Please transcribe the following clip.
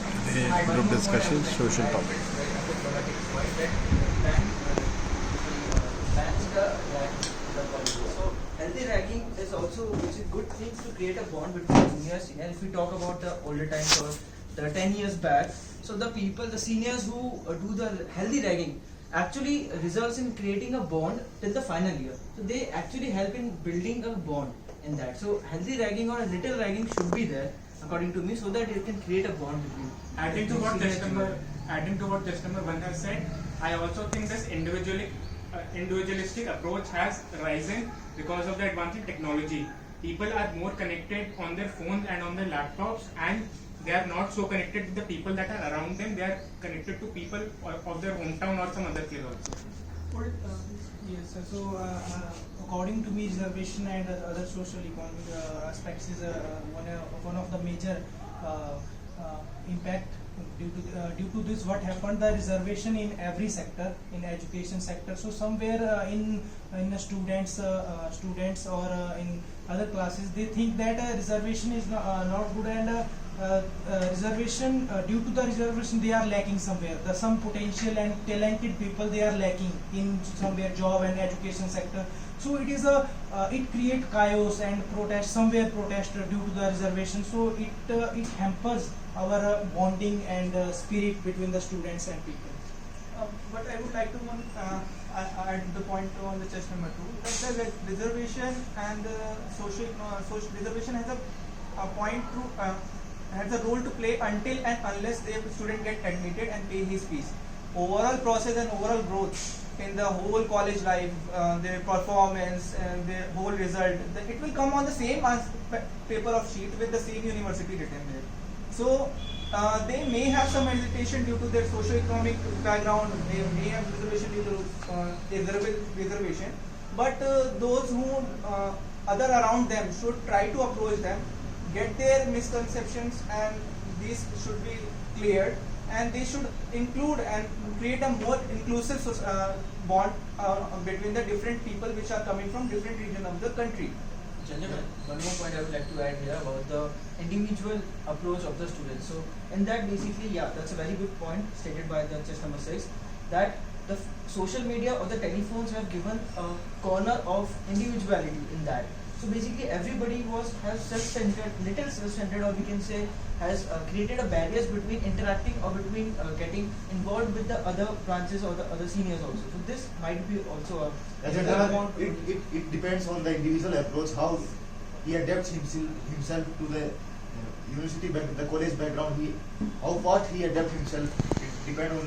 The group discussion, social topic. So healthy ragging is also which is good things to create a bond between junior and senior. If we talk about the older times or the 10 years back, so the people, the seniors who do the healthy ragging actually results in creating a bond till the final year. So they actually help in building a bond in that. So healthy ragging or a little ragging should be there according to me, so that it can create a bond between. Adding to what customer one has said, I also think this individualistic approach has risen because of the advance in technology. People are more connected on their phones and on their laptops, and they are not so connected with the people that are around them. They are connected to people of their hometown or some other place also. Yes, so according to me, reservation and other social economic aspects is one of the major impact. Due to this, what happened, the reservation in every sector, in education sector. So somewhere in the students or in other classes, they think that reservation is not good, and reservation due to the reservation they are lacking somewhere. Some potential and talented people they are lacking in somewhere job and education sector. So it is it create chaos and protest due to the reservation. So it hampers our bonding and spirit between the students and people. But I would like to add the point on the chest number 2, that the reservation and social reservation has a point to has a role to play until and unless the student get admitted and pay his fees. Overall process and overall growth in the whole college life, their performance and their whole result, it will come on the same paper of sheet with the same university written there. So they may have some hesitation due to their socio-economic background, they may have reservation due to reservation, but those who other around them should try to approach them, get their misconceptions, and these should be cleared, and they should include and create a more inclusive bond between the different people which are coming from different regions of the country. Gentlemen, one more point I would like to add here about the individual approach of the students. So in that, basically, yeah, that's a very good point stated by the chess number 6, that the social media or the telephones have given a corner of individuality in that. So basically everybody has self-centered, little self-centered, or we can say has created a barriers between interacting or between getting involved with the other branches or the other seniors also. So this might be also it depends on the individual approach, how he adapts himself to the university, the college background, how fast he adapts himself. It depends on